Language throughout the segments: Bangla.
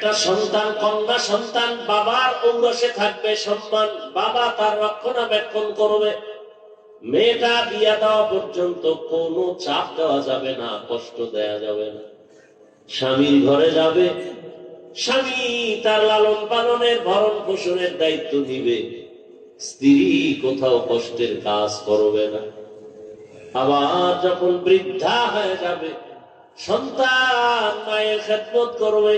একটা সন্তান, কন্যা সন্তান বাবার ঔরসে থাকবে সম্মান, বাবা তার রক্ষণাবেক্ষণ করবে। মেয়েটা বিয়া দেওয়া পর্যন্ত কোনো চাপ দেওয়া যাবে না, কষ্ট দেওয়া যাবে না। স্বামীর ঘরে যাবে, স্বামী তার লালন পালনের ভরণ পোষণের দায়িত্ব নিবে, স্ত্রী কোথাও কষ্টের কাজ করবে না। আবার যখন বৃদ্ধা হয়ে যাবে, সন্তান মায়ের খেদমত করবে।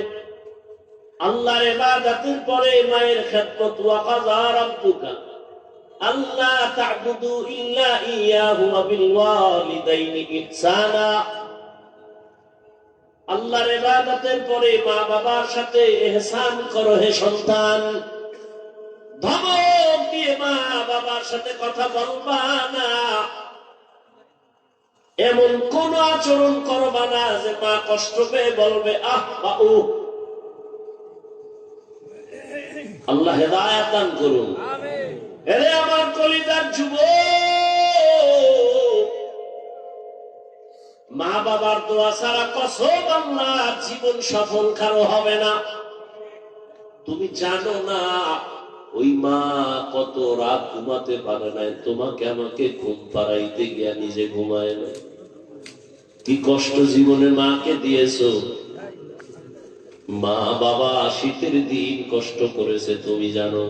আল্লাহর ইবাদতের পরে মায়ের খেদমত। ওয়া কাযা রাব্বুকা আল্লা তা'বুদু ইল্লা ইয়্যাহু ওয়া বিল ওয়ালিদাইনি ইহসানা। আল্লাহর ইবাদতের পরে মা বাবার সাথে ইহসান করো হে সন্তান। ধমক দিয়ে মা বাবার সাথে কথা বলবা না, এমন কোন আচরণ করবা না যে মা কষ্ট পেয়ে বলবে আহ বা উ। আল্লাহ হেদায়েত দান করুন। এরে আমার কলিজার যুবক, মা বাবার দোয়া ছাড়া কসম আল্লাহ জীবন সফল কারো হবে না। তুমি জানো না ওই মা কত রাত ঘুমাতে পারে নাই, তোমাকে আমাকে ঘুম পাড়াইতে গিয়া নিজে ঘুমায় না। কি কষ্ট জীবনে মাকে দিয়েছো। মা বাবা শীতের দিন কষ্ট করেছে, তুমি জানো।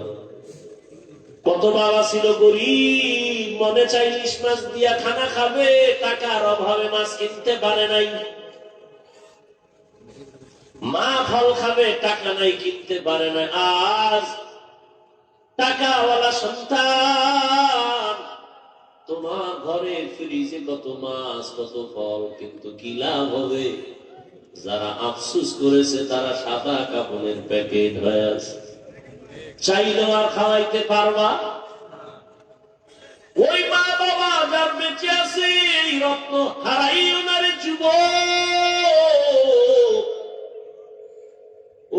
কত বাবা ছিল গরিব, মনে চাই ইলিশ মাছ দিয়া খানা খাবে, টাকার অভাবে মাছ কিনতে পারে নাই। মা ফল খাবে, টাকা নাই, কিনতে পারে না। আজ টাকাওয়ালা সন্তান, তোমার ঘরে ফ্রিজে কত মাছ কত ফল, কিন্তু কি লাভ হবে? যারা আফসোস করেছে তারা সাদা কাপড়ের প্যাকেট হয়ে আছে, চাইলেও আর খাওয়াইতে পারবা। ওই মা বাবা যার বেঁচে আছে, এই রত্ন হারাইও না রে যুবক।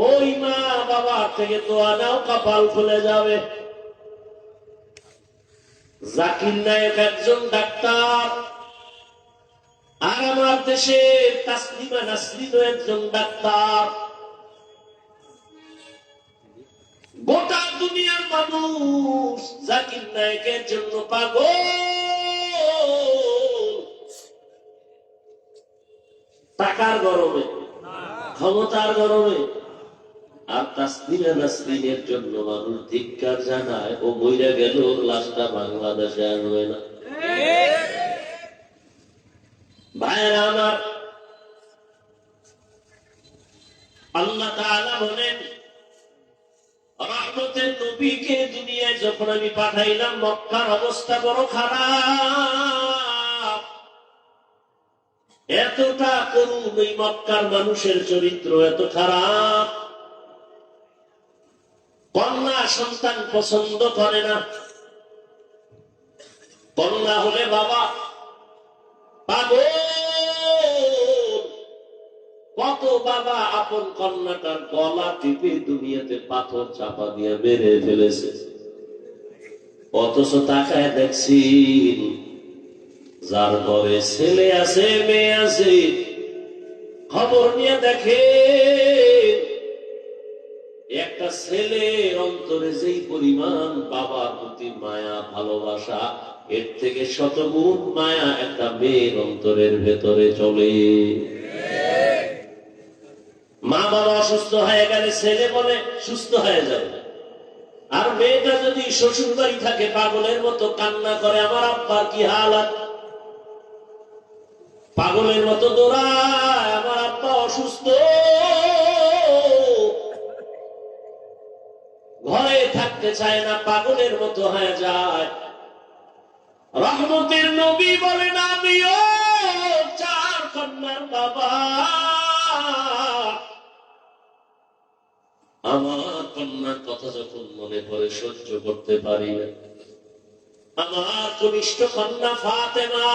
ওই মা বাবা থেকে তো আনাও কপাল খুলে যাবে। জাকির নায়েক একজন ডাক্তার, আর আমার দেশের তাসলিমা নাসরিনও একজন ডাক্তার। গোটা দুনিয়ার মানুষ জাকির নায়েকের জন্য পাগল। টাকার গরমে, ক্ষমতার গরমে। আর তাসলিমা নাসরিনের জন্য মানুষ ধিক্কার জানায়। ও মইরা গেল, লাশটা বাংলাদেশে আসবে না। ভাইরা আমার, আল্লাহ তাআলা বলেন, রহমতের নবীকে দুনিয়ায় যখন আমি পাঠাইলাম, মক্কার অবস্থা বড় খারাপ। এতটা করুণ এই মক্কার মানুষের চরিত্র, এত খারাপ। কন্যা সন্তান পছন্দ করে না। কন্যা হলে বাবা পাগল। কত বাবা আপন কন্যাটার গলা টিপে দুনিয়াতে পাথর চাপা দিয়ে মেরে ফেলেছে। অথচ তাকায় দেখছি, যার ঘরে ছেলে আছে মেয়ে আছে, খবর নিয়ে দেখে একটা ছেলের অন্তরে যেই পরিমাণ বাবার প্রতি মায়া ভালোবাসা, এর থেকে শতগুণ মায়া একটা মেয়ের অন্তরের ভেতরে চলে। মা বাবা অসুস্থ হয়ে গেলে ছেলে বলে সুস্থ হয়ে যাবে, আর মেয়েটা যদি শ্বশুর বাড়ি থাকে পাগলের মতো কান্না করে, আমার আব্বার কি হালাত, পাগলের মতো দৌড়ায়, আমার আব্বা অসুস্থ। ঘরে থাকতে চায় না, পাগলের মতো হয়ে যায়। রহমতের নবী বলেন, আমিও চার কন্যার বাবা। আমার কন্যার কথা যখন মনে পড়ে সহ্য করতে পারি না। আমার কনিষ্ঠ কন্যা ফাতেমা,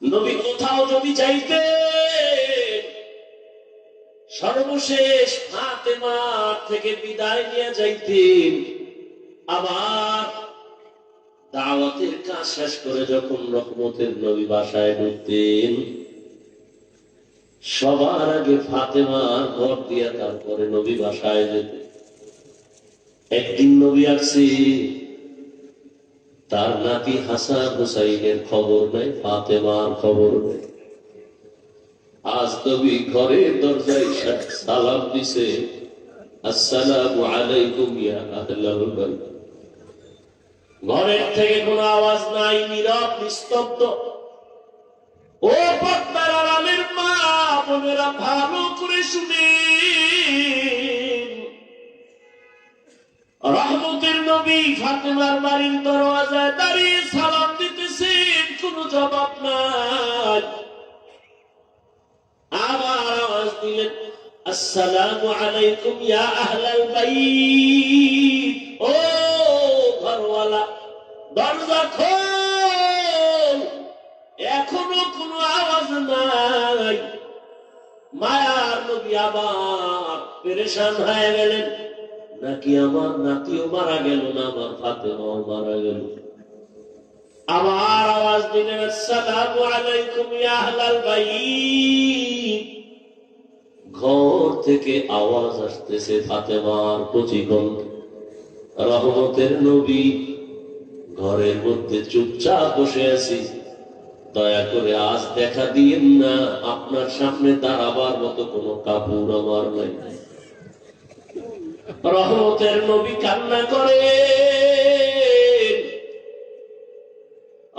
নবী কোথাও যদি যাইতে, সর্বশেষ ফাতেমা থেকে বিদায় নিয়ে যাইতেন। আবার দাওয়াতের কাজ শেষ করে যখন রহমতের নবী বাসায় ঢুকতেন, সবার আগে ফাতেমার ঘর দিয়া তারপরে নবী বাসায় যেতে। একদিন নবী আসছে, তার নাতি হাসান হুসাইনের খবর নেই, ফাতেমার খবর নেই। আজ নবী ঘরের দরজায় সালাম দিছে, আসসালামু আলাইকুম ইয়া আহলাল বাইত। ঘরের থেকে কোনো আওয়াজ নাই, নীরব নিস্তব্ধ। ও পর্দার আড়ালের মা বোনেরা ভালো করে শুনেন, রহমতের নবী ফাতেমার বাড়ির দরওয়াজায় দাঁড়িয়ে সালাম দিতেছেন, কোনো জবাব নাই। আবার আওয়াজ দিলেন, আসসালামু আলাইকুম ইয়া আহলাল বাইত। ও ঘরওয়ালা, দরজা খোল। এখনো কোনো আওয়াজ নাই। মায়ার নবী আবার পেরেশান হয়ে গেলেন, নাকি আমার নাতিও মারা গেল, না আমার ফাতেমাও মারা গেল। আবার আওয়াজ দিলেন, আসসালামু আলাইকুম ইয়া আহলাল বাইত। ঘর থেকে আওয়াজ আসতেছে ফাতেমার কচি কণ্ঠ। রহমতের নবী, ঘরের মধ্যে চুপচাপ বসে আছি, দয়া করে আজ দেখা দিয়েন না, আপনার সামনে দাঁড়াবার মতো কোনো কাপড় আমার নাই। রহমতের নবী কান্না করে।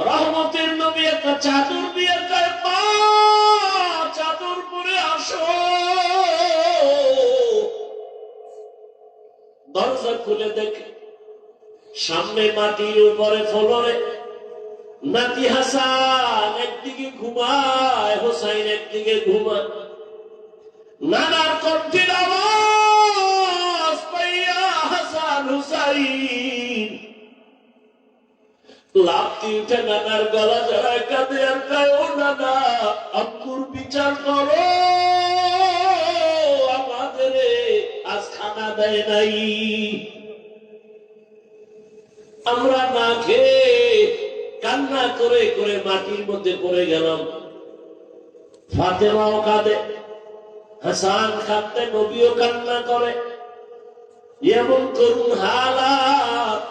রহমতের নবী একটা চাদর দিয়ে কয়, মা চাদর পরে আসো। দরজা খুলে দেখে সামনে মাটির উপরে ফ্লোরে নাতি হাসান একদিকে ঘুমায়, হোসাইন একদিকে ঘুমায়। নানার কণ্ঠের আওয়াজ পাইয়া হাসান হুসাইন লাফতি উঠে নানার গলা জড়ায় কাঁদে আর কয়, ও নানা, আব্বুর বিচার করো, আমাদের আজ খানা দেয় নাই, আমরা না খেয়ে কান্না করে করে মাটির মধ্যে পড়ে গেলাম। ফাতেমাও কাঁদে, হাসান কাঁদতে, নবীও কান্না করে। এমন করুন হালাত।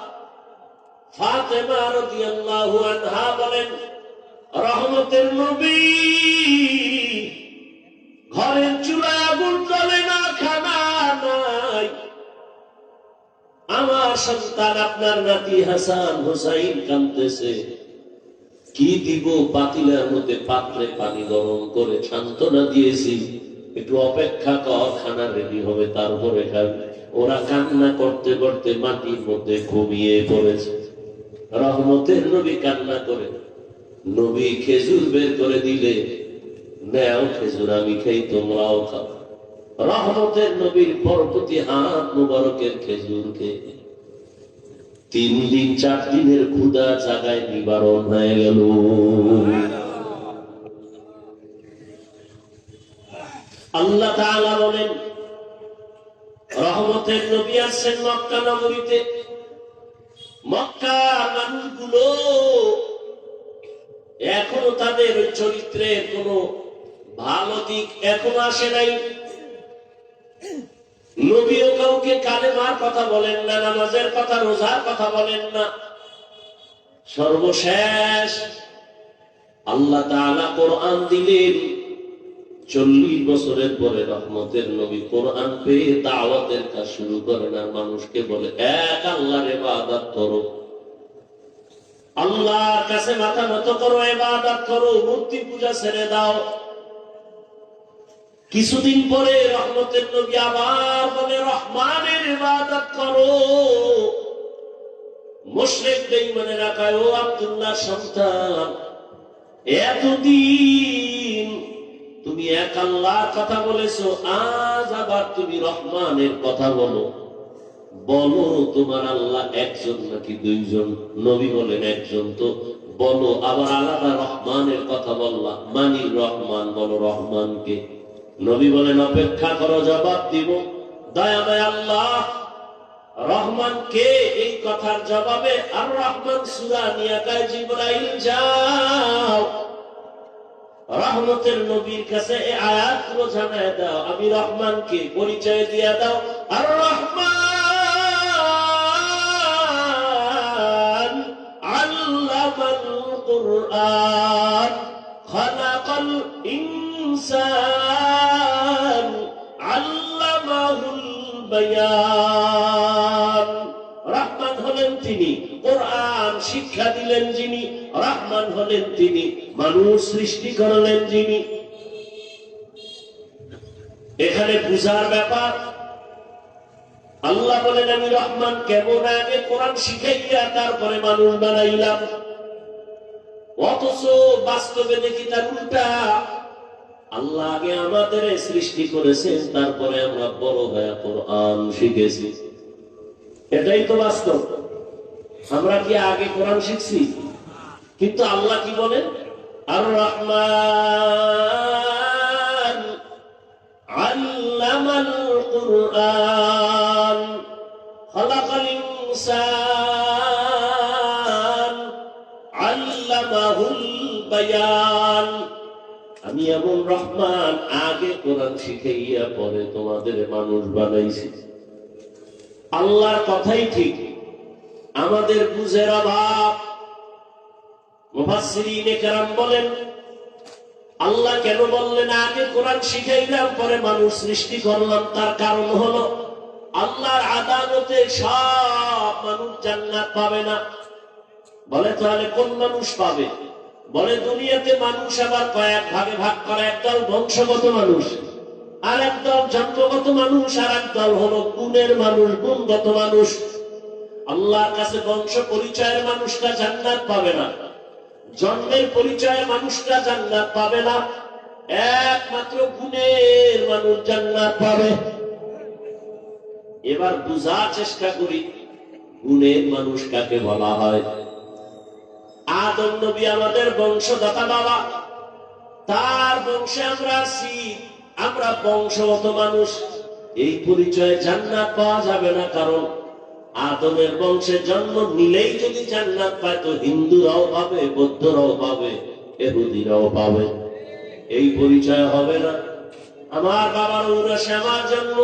ফাতেমা রাদিয়াল্লাহু আনহা বলেন, রহমতের নবী, ঘরের চুলায় আগুন জ্বলে না, খানা নাই। আমার সন্তান আপনার নাতি হাসান হুসাইন কাঁদতেছে, কি দিব? পাতিলের মধ্যে পাত্রে পানি গরম করে সান্ত্বনা দিয়েছি, একটু অপেক্ষা কর, খানা রেডি হবে তারপরে খাবে। ওরা কান্না করতে করতে মাটির মধ্যে ঘুমিয়ে পড়েছে। রহমতের নবী কান্না করে, নবী খেজুর বের করে দিলে, নেও খেজুর, আমি খাই, তোমরাও খাও। রহমতের নবীর পরপতি হাত মুবারকের খেজুর খেয়ে 3 দিন 4 দিনের ক্ষুধা জাগায় নিবারণ হয়ে গেল। আল্লাহ তাআলা বলেন, রহমতের নবী আসছেন মক্কা নগরীতে। মক্কার মানুষগুলো এখনো তাদের চরিত্রের কোনো ভালো দিক এখনো আসে নাই। নবীও কাউকে কালেমার কথা বলেন না, নামাজের কথা, রোজার কথা বলেন না। সর্বশেষ আল্লাহ তাআলা কোরআন দিলেন। 40 বছরের পরে রহমতের নবী কোরআন পেয়ে দাওয়াতের কাজ শুরু করেন, আর মানুষকে বলে, এক আল্লাহর ইবাদত করো, আল্লাহর কাছে মাথা নত করো, ইবাদত করো, মূর্তি পূজা ছেড়ে দাও। কিছুদিন পরে রহমতের নবী আবার বলে, রহমানের ইবাদত করো। মুশরিক বেঈমানেরা কয়, ও আব্দুল্লাহ সন্তান, এতদিন তুমি এক আল্লাহর কথা বলেছো, আজ আবার তুমি রহমানের কথা বলো। বলো তোমার আল্লাহ একজন নাকি 2 জন? নবী বলেন, একজন। তো বলো আবার আলাদা রহমানের কথা বললা, মানি রহমান, বলো রহমানকে। নবী বলেন, অপেক্ষা করো, জবাব দিব। দয়াময় আল্লাহ রহমান কে? এই কথার জবাবে আর রহমান সূরা নিয়ে কয়, জিবরাইল যাও রহমতের নবীর কাছে এই আয়াতগুলো জানায় দাও, আমি রহমানকে পরিচয় দিয়ে দাও। আর রহমান আল্লামাল কুরআন খালাকাল ইনসান আল্লামাহুল বায়ান। রহমান হলেন তিনি, কোরআন শিক্ষা দিলেন যিনি। রহমান হলেন তিনি, মানুষ সৃষ্টি করলেন যিনি। এখানে বুঝার ব্যাপার। আল্লাহ বলেন আমি রহমান কেমন, আগে কোরআন শিখাইয়া তারপরে মানুষ বানাইলাম। অথচ বাস্তবে দেখি তার উল্টা। আল্লাহ আগে আমাদের সৃষ্টি করেছেন, তারপরে আমরা বড় হয়ে কোরআন শিখেছি। এটাই তো বাস্তব। আমরা কি আগে কোরআন শিখছি? কিন্তু আল্লাহ কি বলেন? আর রহমান আল্লামাল কুরআন খালাকাল ইনসান আল্লামাহুল বায়ান। আমি এমন রহমান, আগে কোরআন শিখাইয়া পরে তোমাদের মানুষ বানাইছি। আল্লাহর কথাই ঠিক, আমাদের বুঝের অভাব। মুফাসসিরিনে কেরাম বলেন আল্লাহ কেন বললেন আগে কোরআন শিখাইলাম পরে মানুষ সৃষ্টি করলাম? তার কারণ হলো আল্লাহর আদালতে সব মানুষ জান্নাত পাবে না। বলে তাহলে কোন মানুষ পাবে? বলে দুনিয়াতে মানুষ আবার কয়েক ভাগে ভাগ করা। একদল বংশগত মানুষ, আর একদল জন্মগত মানুষ, আর একদল হলো গুণের মানুষ, গুণগত মানুষ। আল্লাহর কাছে বংশ পরিচয়ের মানুষটা জান্নাত পাবে না, জন্মের পরিচয়ের মানুষটা জান্নাত পাবে না, একমাত্র গুণের মানুষ জান্নাত পাবে। এবার বুঝার চেষ্টা করি গুণের মানুষ কাকে বলা হয়। আদম নবী আমাদের বংশদাতা বাবা, তার বংশে আমরা আছি, আমরা বংশগত মানুষ। এই পরিচয়ে জান্নাত পাওয়া যাবে না, কারণ আদমের বংশে জন্ম নিলেই যদি জান্নাত পায় তো হিন্দুরাও পাবে, বৌদ্ধরাও পাবে, ইহুদিরাও পাবে। এই পরিচয় হবে না। আমার বাবার ঔরসে আমার জন্ম,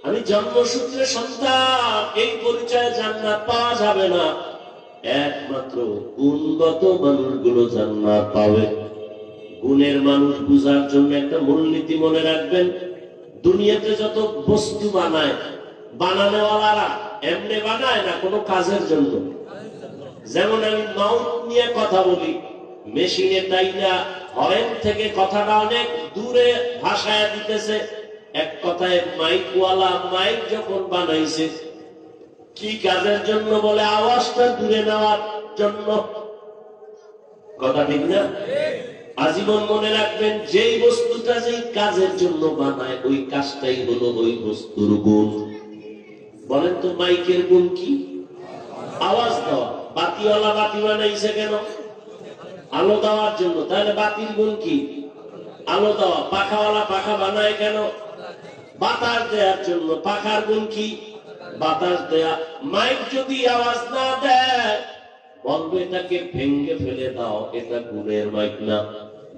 আমি জন্মসূত্রে সন্তান, এই পরিচয়ে জান্নাত পাওয়া যাবে না। একমাত্র গুণগত মানুষগুলো জান্নাত পাবে। গুণের মানুষ বুঝার জন্য একটা মূলনীতি মনে রাখবেন। দুনিয়াতে যত বস্তু বানায়, বানানোওয়ালারা এমনি বানায় না, কোনো কাজের জন্য। যেমন আমি মাউথ নিয়ে কথা বলি, মেশিনে তাই না হরেন থেকে কথাটা অনেক দূরে ভাষায় দিতেছে। এক কথায় মাইকওয়ালা মাইক যখন বানাইছে, কি কাজের জন্য? বলে আওয়াজটা দূরে নেওয়ার জন্য। কথা ঠিক না? আজীবন মনে রাখবেন, যেই বস্তুটা যেই কাজের জন্য বানায়, ওই কাজটাই হলো ওই বস্তুর গুণ। বলেন তো মাইকের গুণ কি? আওয়াজ দেওয়া। বাতিওয়ালা বাতি বানাইছে কেন? আলো দেওয়ার জন্য। তাহলে বাতির গুণ কি? আলো দেওয়া। পাখাওয়ালা পাখা বানায় কেন? বাতাস দেওয়ার জন্য। পাখার গুণ কি? বাতাস দেয়া। মাইক যদি আওয়াজ না দেয়, বলবে এটাকে ভেঙ্গে ফেলে দাও, এটা গুণের মাইক না।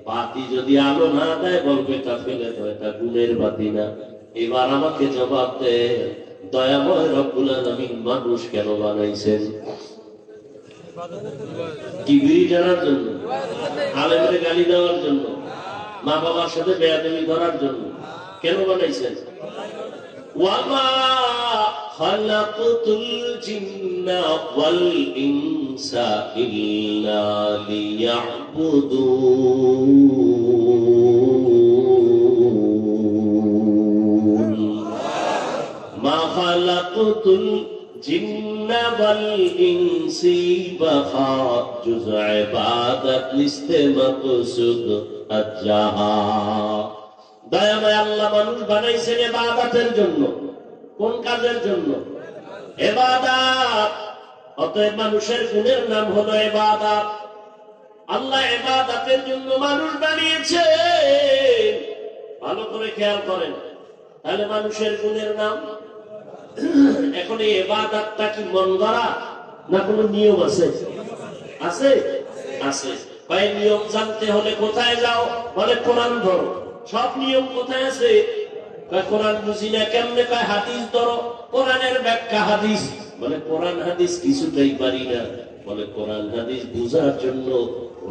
বাতি যদি আলো না দেয়, বলবে এটা ফেলে দাও, এটা গুণের বাতি না। এবার আমাকে জবাব দেয়, দয়াময় রব্বুল আলামিন মানুষ কেন বানাইছেন? কি বিড়ি টানার জন্য? আলেমরে গালি দেওয়ার জন্য? মা বাবার সাথে বেয়াদবি করার জন্য? কেন বানাইছেন? ওয়ামা খালাকতুল জিন্না ওয়াল ইনসা ইল্লা লিয়াবুদুন। মা খালাকতুল জিন্না ওয়াল ইনসি বাখা জুজ ইবাদত লিস্তে মাকসুদ আজ্জাহা। দয়াময় আল্লাহ মানুষ বানাইছেন ইবাদতের জন্য। কোন কাজের জন্য? ইবাদত। অতএব মানুষের গুণের নাম হলো ইবাদত। আল্লাহ ইবাদতের জন্য মানুষ বানিয়েছে। ভালো করে খেয়াল করেন, তাহলে মানুষের গুণের নাম। এখন এই ইবাদতটা কি মন গড়া না কোনো নিয়ম আছে? আছে, আছে। কয় নিয়ম জানতে হলে কোথায় যাও? বলে কোরআন ধরো। সব নিয়ম কোথায় আছে? কয় কোরআন বুঝি না। কেমনে? কয় হাদিস ধরো, কোরআনের ব্যাখ্যা হাদিস। বলে কোরআন হাদিস কিছুতেই পারি না। বলে কোরআন হাদিস বুঝার জন্য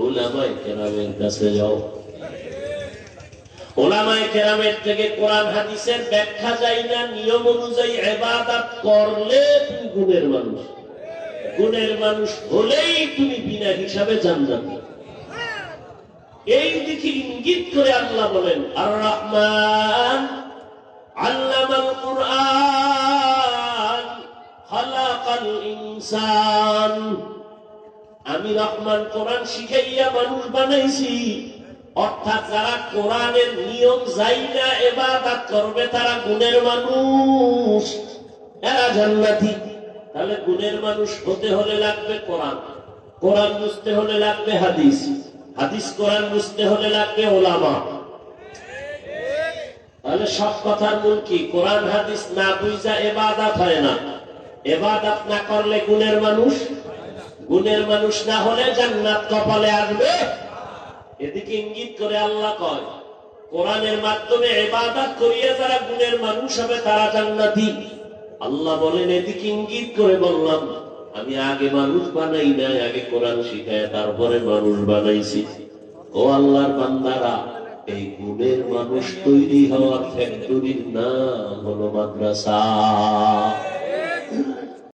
উলামায়ে কেরামের কাছে যাও। উলামায়ে কেরামের থেকে কোরআন হাদিসের ব্যাখ্যা যায় না, নিয়ম অনুযায়ী ইবাদত করলে তুমি গুণের মানুষ। গুণের মানুষ হলেই তুমি বিনা হিসাবে জান্নাতি। এই দিকে ইঙ্গিত করে আল্লাহ বলেন, আর রহমান আল্লামাল কুরআন খালাকাল ইনসান। আমি রহমান কোরআন শিখাইয়া মানুষ বানাইছি। অর্থাৎ যারা কোরআনের নিয়ম জাইনা ইবাদত করবে তারা গুণের মানুষ, এরা জান্নাতি। তাহলে গুণের মানুষ হতে হলে লাগবে কোরআন, কোরআন বুঝতে হলে লাগবে হাদিস, হাদিস কোরআন বুঝতে হলে লাগবে ওলামা। তাহলে সব কথার মূল কি? কোরআন হাদিস না বুঝা ইবাদত হয় না। ইবাদত না করলে গুণের মানুষ, গুণের মানুষ না হলে জান্নাত কপালে আসবে। এদিকে ইঙ্গিত করে আল্লাহ কয়, কোরআনের মাধ্যমে ইবাদত করিয়া যারা গুণের মানুষ হবে তারা জান্নাতি। আল্লাহ বলেন, এদিকে ইঙ্গিত করে বললাম, আমি আগে মানুষ বানাই নাই, আগে কোরআন শিখায় তারপরে মানুষ বানাইছি। ও আল্লাহর বান্দারা, এই গুণের মানুষ তৈরি হওয়ার ফ্যাক্টরির নাম হলো মাদ্রাসা।